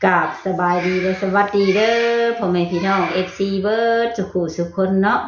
กราบสบายดีและสวัสดีเด้อพ่อแม่พี่น้องFCเบิร์ดสุขุสุขคนเนาะ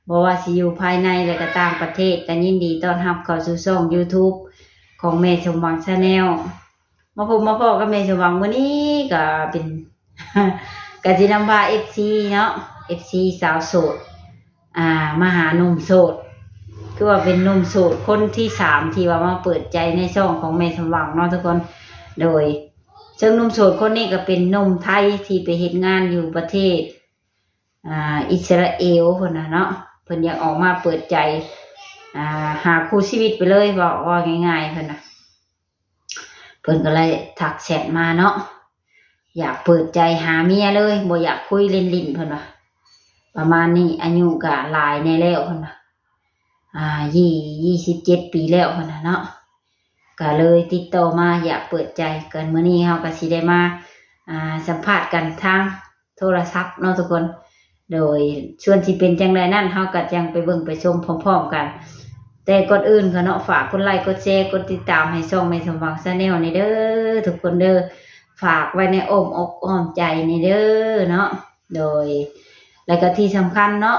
บ่ว่าสิอยู่ภายในและก็ต่างประเทศแต่ยินดีต้อนรับเข้าสู่ช่อง YouTube ของแม่สมหวัง Channel มาพบมาพอกับแม่สมหวังมื้อนี้ก็เป็น ก็สินำพา FC เนาะ FC สาวโสดมาหาหนุ่มโสดคือว่าเป็นหนุ่มโสดคนที่3ที่ว่ามาเปิดใจในช่องของแม่สมหวังเนาะทุกคนโดยซึ่งหนุ่มโสดคนนี้ก็เป็นหนุ่มไทยที่ไปเฮ็ดงานอยู่ประเทศอิสราเอลพุ่นน่ะเนาะเพิ่นอยากออกมาเปิดใจหาคู่ชีวิตไปเลยว่าง่ายๆเพิ่นน่ะเพิ่นก็เลยทักแชทมาเนาะอยากเปิดใจหาเมียเลยบ่อยากคุยเล่นๆเพิ่นว่าประมาณนี้อายุก็หลายแน่แล้วเพิ่นว่า27 ปีแล้วเพิ่นน่ะเนาะก็เลยติดต่อมาอยากเปิดใจกันมื้อนี้เฮาก็สิได้มาสัมภาษณ์กันทางโทรศัพท์เนาะทุกคนโดยส่วนที่เป็นจังไดนั่นเฮาก็จังไปเบิ่งไปชมพร้อมๆกันแต่ก่อนอื่นก็เนาะฝากกดไลค์กดแชร์กดติดตามให้ช่องแม่สมหวัง Channel นี่เด้อทุกคนเด้อฝากไว้ในอ้อมอกอ้อมใจนี่เด้อเนาะโดยแล้วก็ที่สำคัญเนาะ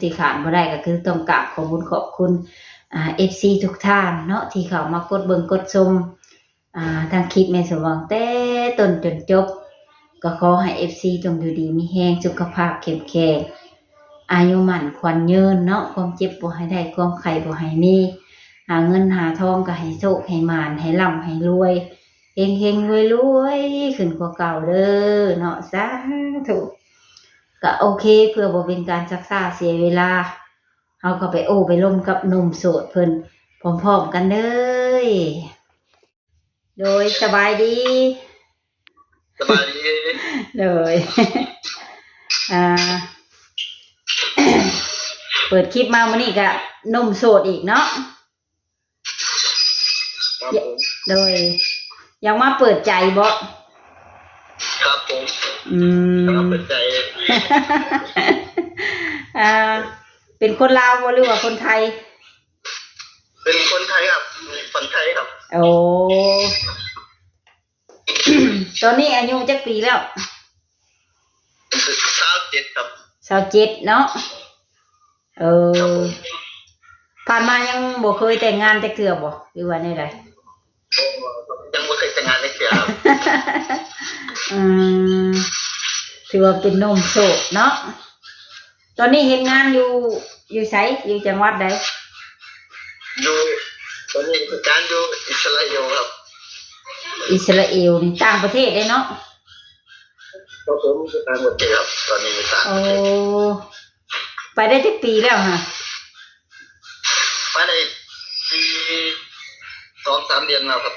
ที่ขาดบ่ได้ก็คือต้องกราบขอบคุณFC ทุกท่านเนาะที่เข้ามากดเบิ่งกดชมทางคลิปแม่สมหวังแต่ต้นจนจบก็ขอให้ FC จงอยู่ดีมีแรงสุขภาพเข้มแข็งอายุมั่นขวัญยืนเนาะความเจ็บบ่ให้ได้ความไข้บ่ให้มีหาเงินหาทองก็ให้โชคให้มานให้ร่ำให้รวยเฮงๆรวยๆขึ้นกว่าเก่าเด้อเนาะสาธุก็โอเคเพื่อบ่เป็นการซักซ่าเสียเวลาเฮาก็ไปไปร่วมกับหนุ่มโสดเพิ่นพร้อมๆกันเด้อโดยสบายดี เลย เปิดคลิปมาวันนี้ก็หนุ่มโสดอีกเนาะเลยยังมาเปิดใจบ่ครับผมมาเปิดใจ เป็นคนลาวหรือว่าคนไทยเป็นคนไทยครับคนไทยครับโอ้ ตอนนี้อายุจักปีแล้ว27ครับ27เนาะผ่านมายังบ่เคยแต่งงานจักเทื่อบ่หรือว่าแนวใดยังบ่เคยแต่งงานเลยครับ ถือว่าเป็นหนุ่มโสดเนาะตอนนี้เฮ็ดงานอยู่ไสอยู่จังหวัดใดอยู่ตอนนี้การอยู่อิสราเอลครับอิสราเอลนี่ต่างประเทศเนาะผมอยู่ต่างประเทศครับตอนนี้อยู่ต่างประเทศไปได้จักปีแล้วฮะไปได้ปี 2-3 เดือนแล้วครับ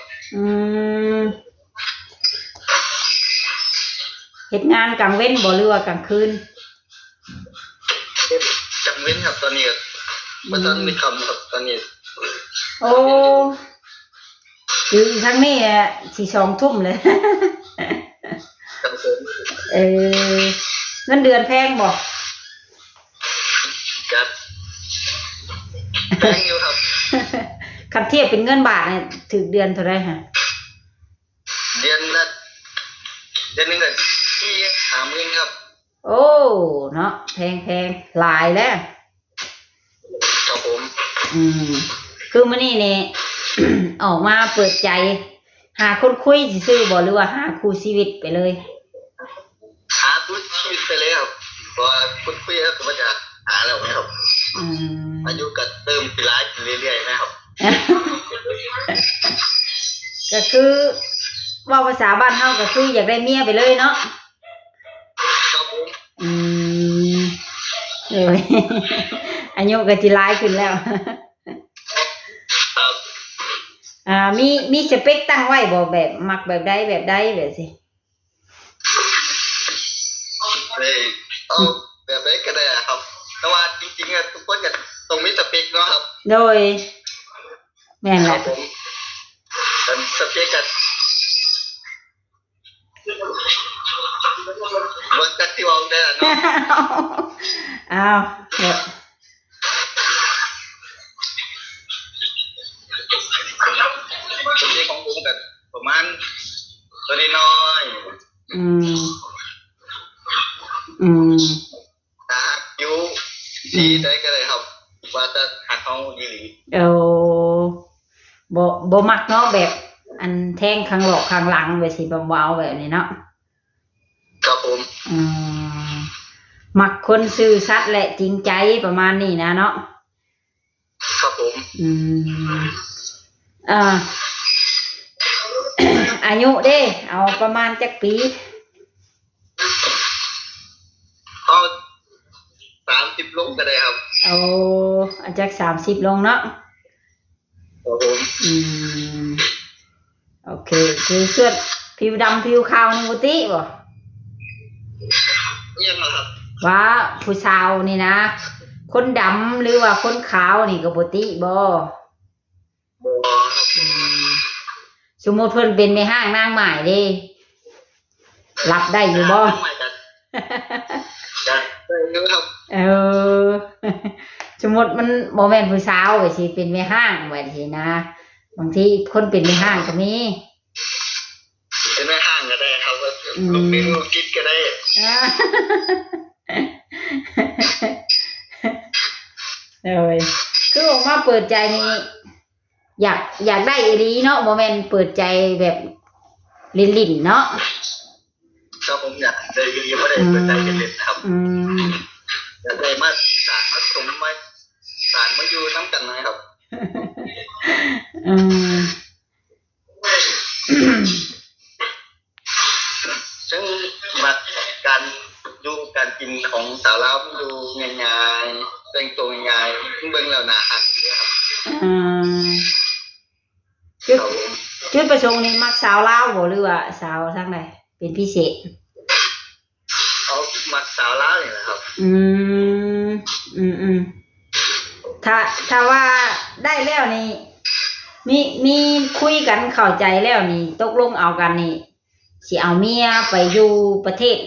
เฮ็ดงานกลางเว้นบ่หรือว่ากลางคืนกลางเว้นครับตอนนี้บ่ทันมีคำครับตอนนี้อยู่ทางนี้สิ2 ทุ่มเลย เงินเดือนแพงบ่ครับแพงอยู่ครับคันเทียบเป็นเงินบาทเนี่ยถึงเดือนเท่าไหร่ฮะเดือนนึงก็ที่30,000ครับโอ้เนาะแพงหลายแล้วครับผมคือมื้อนี้นี่ ออกมาเปิดใจหาคนคุยซื่อๆบ่หรือว่าหาคู่ชีวิตไปเลยหาคู่ชีวิตไปเลยครับเพราะคนคุยแล้วก็จะหาแล้วนะครับอายุก็เติมปีละเรื่อยๆนะครับ ก็คือว่าภาษาบ้านเฮาก็คืออยากได้เมียไปเลยเนาะครับผมอายุก็สิหลายขึ้นแล้วมีสเปคตั้งไว้บ่แบบมักแบบใดแบบสิเอาแบบใดก็ได้ครับแต่ว่าจริงๆทุกคนก็ต้องมีสเปคเนาะครับโดยแม่นแหละผมเป็นสเปคกันบ่จักที่ว่าได้เนาะอ้าวสเปคของผมก็ประมาณตัวน้อย อืมอืมอยู่ที่ใดก็ได้ครับว่าจะหักเขาดีหรือเอาบ่มักเนาะแบบ อันแทงข้างหลอกข้างหลังแบบสิบ่ว้าวแบบนี้เนาะครับผมอืมมักคนซื่อสัตย์และจริงใจประมาณนี้นะเนาะครับผมอืมอ่า อายุเด้เอาประมาณจักปีเอา30ลงก็ได้ครับเอาจาก30ลงเนาะครับผมโอเคคือเสื้อผิวดำผิวขาวนี่บ่ติบ่ยังครับว่าผู้สาวนี่นะคนดำหรือว่าคนขาวนี่ก็บ่ติบ่สมมุติเพิ่นเป็นแม่ห้างนางหมายเด้รับได้อยู่บ่สมมุติมันบ่แม่นผู้สาวก็สิเป็นแม่ห้างแบบนี้นะบางทีคนเป็นแม่ห้างก็มีเป็นแม่ห้างก็ได้ครับลูกมีลูกคิดก็ได้คือออกมาเปิดใจนี่อยากได้อีหลีเนาะบ่แม่นเปิดใจแบบลิ่นๆเนาะครับผมอยากได้อีหลีบ่ได้เปิดใจเล่นๆนะครับอยากได้มาสร้างมาสมมาสร้างมาอยู่นำกันนะครับซึ่งมาการดูการกินของสาวลาวดูง่ายๆแต่งตัวง่ายๆเบิ่งแล้วน่าฮักเลยครับจุดประสงค์นี่มักสาวลาวบ่หรือว่าสาวทางใดเป็นพิเศษเอามักสาวลาวนี่แหละครับถ้าว่าได้แล้วนี่มีคุยกันเข้าใจแล้วนี่ตกลงเอากันนี่สิเอาเมียไปอยู่ประเทศ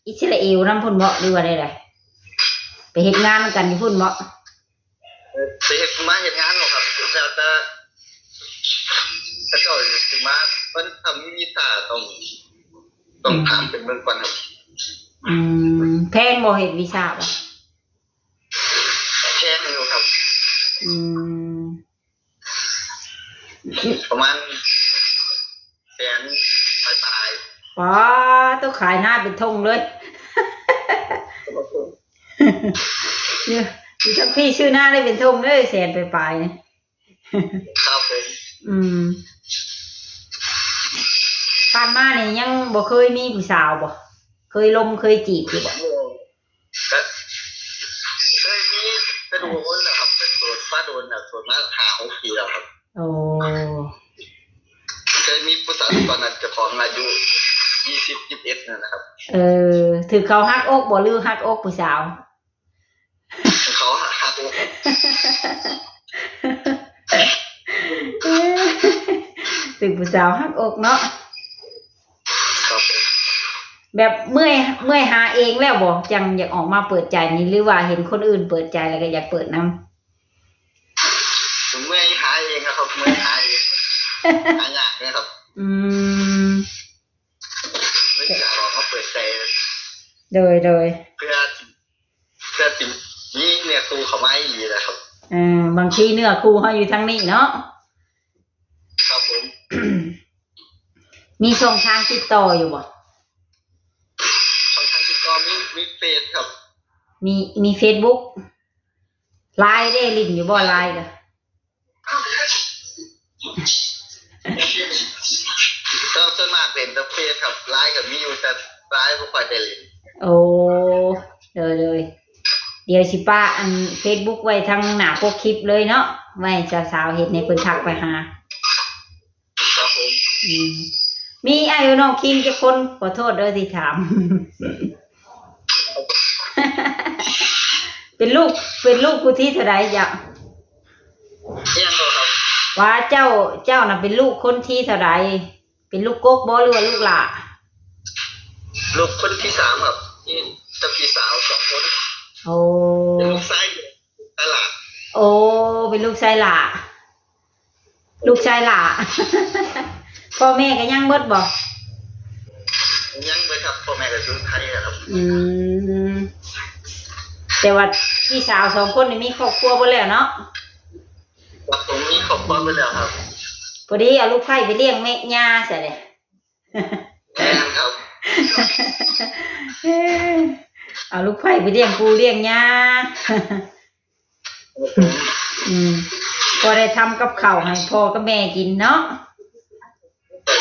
อิสราเอลนำพุ่นบ่หรือว่าได้ไปเฮ็ดงานกันอยู่พุ่นบ่ไปเฮ็ดมาเฮ็ดงานบ่ครับแล้วแต่ถ้าเจ้าสิมาเพิ่นทำวีซ่าต้องถามเป็นเบื้องก่อนครับแพงบ่เฮ็ดวีซ่าบ่แพงอยู่ครับประมาณแสนปลายว้าต้องขายหน้าเป็นธงเลยเนี่ยทั้งพี่ชื่อหน้าได้เป็นธงเลยแสนปลายๆครับผมผ่านมาเนี่ยยังบ่เคยมีผู้สาวบ่เคยลมเคยจีบอยู่บ่เคยมีกระโดดนะครับเป็นโสดฟ้าโดนน่ะโสดมา5-6 ปีแล้วครับโอ้เคยมีผู้สาวตอนนั้นเจ้าของอายุ20-21นั่นนะครับถือเขาฮักอกบ่หรือฮักอกผู้สาวเขาฮักอกถึงผู้สาวฮักอกเนาะแบบเมื่อยหาเองแล้วบ่จังอยากออกมาเปิดใจนี่หรือว่าเห็นคนอื่นเปิดใจแล้วก็อยากเปิดนำเมื่อยหาเองครับเมื่อยหาเองหายากนะครับไม่อยากออกมาเปิดใจโดยเพื่อสิ่งนี้เนี่ยครูเขาไม่ดีนะครับบางทีเนื้อครูเขาอยู่ทางนี้เนาะครับผม มีช่องทางติดต่ออยู่บ่ช่องทางติดต่อมีเฟซครับมีเฟซบุ๊กไลน์ได้ลิงก์อยู่บ่ไลน์กะส่วนมากเป็นแต่เฟซครับไลน์กับมีอยู่แต่ไลน์บ่ค่อยได้เล่นโอ้เลยเดี๋ยวสิป้าอัน Facebook ไว้ทางหน้าปกคลิปเลยเนาะไว้สาวๆเฮ็ดในเพิ่นทักไปหาครับผมมีอายุน้องคิงจักคนขอโทษเด้อที่ถามเป็นลูกผู้ที่เท่าใดจ้ะครับว่าเจ้าน่ะเป็นลูกคนที่เท่าใดเป็นลูกกกบ่หรือว่าลูกหล่าลูกคนที่3ครับนี่จะพี่สาว2คนโอ้เป็นลูกชายหล่าโอ้เป็นลูกชายหล่าพ่อแม่ก็ยังเบิดบ่ยังเบิด กับชุดไทยครับ แต่ว่าพี่สาว2 คนนี่มีครอบครัวหมดแล้วเนาะครับผมมีครอบครัวไปแล้วครับพอดีเอาลูกไผ่ไปเลี้ยงแม่ย่าใช่เลยแม่ครับ เอาลูกไผ่ไปเลี้ยงปูเลี้ยงย่าพอได้ทำกับข้าวให้พ่อกับแม่กินเนาะ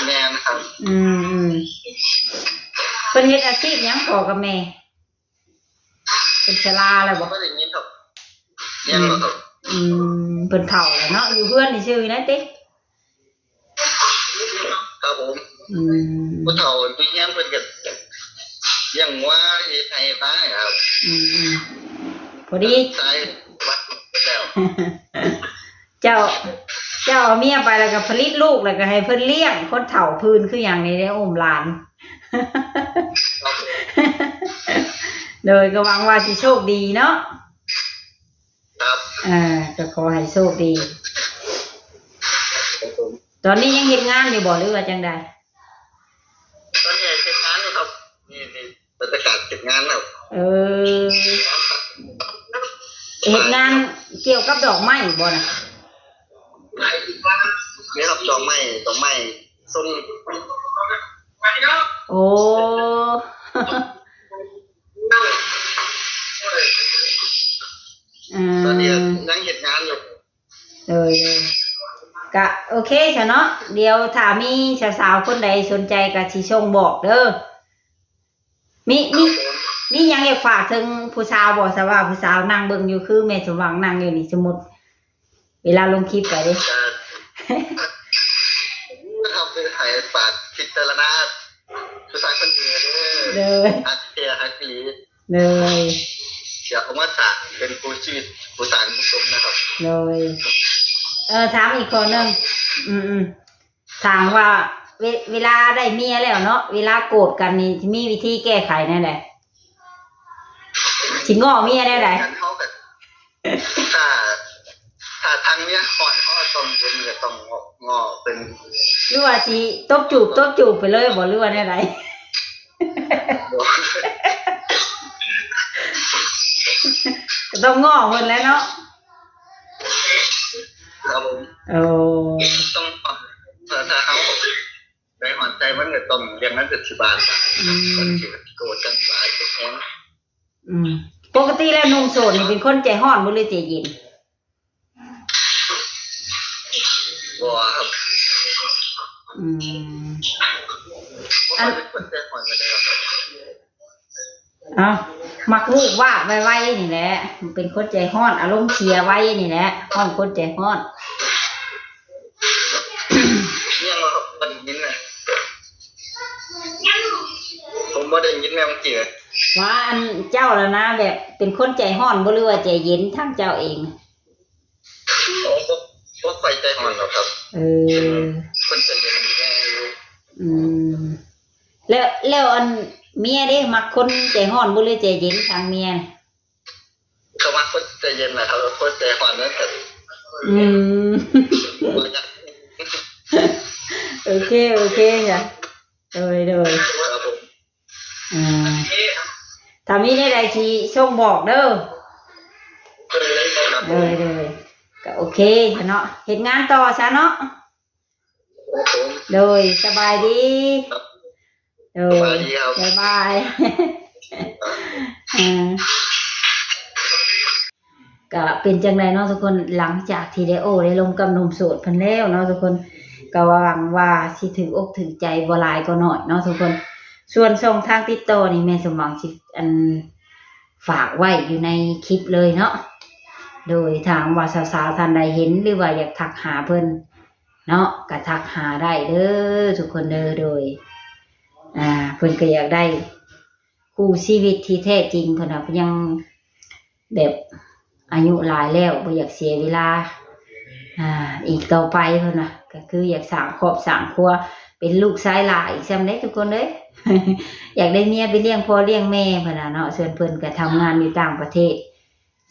แม่ครับเพิ่นเฮ็ดอาชีพหยังพ่อกับแม่เป็นชราแล้วบ่บ่ได้ยินครับยังบ่ครับเพิ่นเฒ่าแล้วเนาะอยู่เพื่อนนี่ชื่อนั่นติครับผมผู้เฒ่าที่ยังเพิ่นก็ยังว่าเฮ็ดให้ตายครับพอดีตายบัดแล้ว เจ้าเอาเมียไปแล้วก็ผลิตลูกแล้วก็ให้เพิ่นเลี้ยงคนเฒ่าพื้นคืออย่างนี้ได้อุ้มหลานเลยก็หวังว่าสิโชคดีเนาะครับก็ขอให้โชคดีตอนนี้ยังเฮ็ดงานอยู่บ่หรือว่าจังได๋ตอนนี้เฮ็ดงานอยู่ครับนี่บรรยากาศเฮ็ดงานแล้วเฮ็ดงานเกี่ยวกับดอกไม้บ่น่ะนี่ครับดอกไม้ส้มโอ้ตอนนี้ยังเฮ็ดงานอยู่ก็โอเคซะเนาะเดี๋ยวถ้ามีสาวๆคนใดสนใจก็สิส่งบอกเด้อมีหยังอยากฝากถึงผู้สาวบ่ซะว่าผู้สาวนั่งเบิ่งอยู่คือแม่สมหวังนั่งอยู่นี่สมมุติเวลาลงคลิปไปเด้ครับคือให้ฝากพิจารณาผู้ชายคนนี้เด้อฮักเทียฮักลีเลยเดี๋ยวเอามาสานเป็นผู้ชีวิตผู้สานผู้ชมนะครับเลยถามอีกคนนึงถามว่าเวลาได้เมียแล้วเนาะเวลาโกรธกันนี่มีวิธีแก้ไขแน่ไหนสิง้อเมียได้ไหนถ้าทางเนี้ยก่อนเขาต้องเย็นจะต้องงอเป็นหรือว่าสิตบจูบไปเลยบ่หรือว่าได้ไหนต้องง้อเพิ่นแล้วเนาะครับผมต้องถ้าเขาไปหอนใจมันก็ต้องอย่างนั้นจะสิบาทคนที่โกรธกันหลายจะแข็งปกติแล้วหนุ่มโสดนี่เป็นคนใจร้อนบ่หรือใจเย็นบ่ครับอันมักลูกว่าไว้นี่แหละมันเป็นคนใจร้อนอารมณ์เสียไว้นี่แหละร้อนคนใจร้อนยังว่ามันยินน่ะผมบ่ได้ยินแม่มันเกี่ยว่าอันเจ้าแล้วนะแบบเป็นคนใจร้อนบ่หรือว่าใจเย็นทั้งเจ้าเองบ่ค่อยใจร้อนหรอกครับคนใจเย็นแน่อยู่แล้วอันเมียเด้มักคนใจร้อนบ่หรือใจเย็นทางเมียเขามักคนใจเย็นนะครับคนใจร้อนนั่นก็โอเคจ้ะเลยถ้ามีได้ใดสิส่งบอกเด้อเลยก็โอเคเนาะเฮ็ดงานต่อซะเนาะเลยสบายดีบ๊ายบายก็เป็นจังไดเนาะทุกคนหลังจากที่ได้ลงกับหนุ่มโสดเพิ่นแล้วเนาะทุกคนก็หวังว่าสิถึงอกถึงใจบ่หลายก็น้อยเนาะทุกคนส่วนช่องทางติดต่อนี่แม่สมหวังสิฝากไว้อยู่ในคลิปเลยเนาะโดยทางว่าสาวๆท่านใดเห็นหรือว่าอยากทักหาเพิ่นเนาะก็ทักหาได้เด้อทุกคนเด้อโดยเพิ่นก็อยากได้คู่ชีวิตที่แท้จริงเพิ่นยังแบบอายุหลายแล้วบ่อยากเสียเวลาอีกต่อไปเพิ่นก็คืออยากสร้างครอบครัวเป็นลูกชายหลายซ้ำเด้ทุกคนเด้อยากได้เมียไปเลี้ยงพ่อเลี้ยงแม่เพิ่นเนาะส่วนเพิ่นก็ทำงานอยู่ต่างประเทศ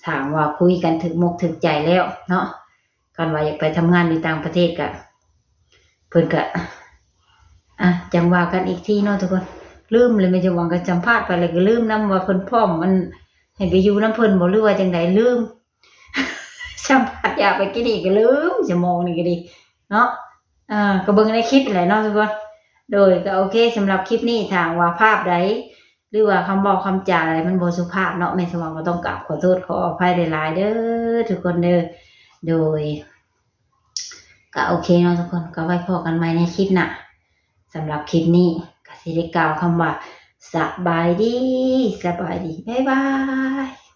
ถามว่าคุยกันถึงมกถึงใจแล้วเนาะกันว่าอยากไปทำงานอยู่ต่างประเทศก็เพิ่นก็จังว่ากันอีกทีเนาะทุกคน ลืมเลยไม่จะหวังก็สัมภาษณ์ไปเลยก็ลืมนำว่าเพิ่นพร้อมมันให้ไปอยู่น้ำเพิ่นบ่หรือว่าจังไดลืม สัมภาษณ์อยากไปกินอีกก็ลืมจะมองนี่ก็ดีเนาะก็เบิ่งในคลิปแหละเนาะทุกคนโดยก็โอเคสำหรับคลิปนี้ทางว่าภาพใดหรือว่าคำบอกคำจาอะไรมันบ่สุภาพเนาะแม่สมองก็ต้องกราบขอโทษขออภัยหลายๆเด้อทุกคนเด้อโดยก็โอเคเนาะทุกคนก็ไว้พบกันใหม่ในคลิปหน้าสำหรับคลิปนี้ก็สิได้กล่าวคำว่าสบายดีบ๊ายบาย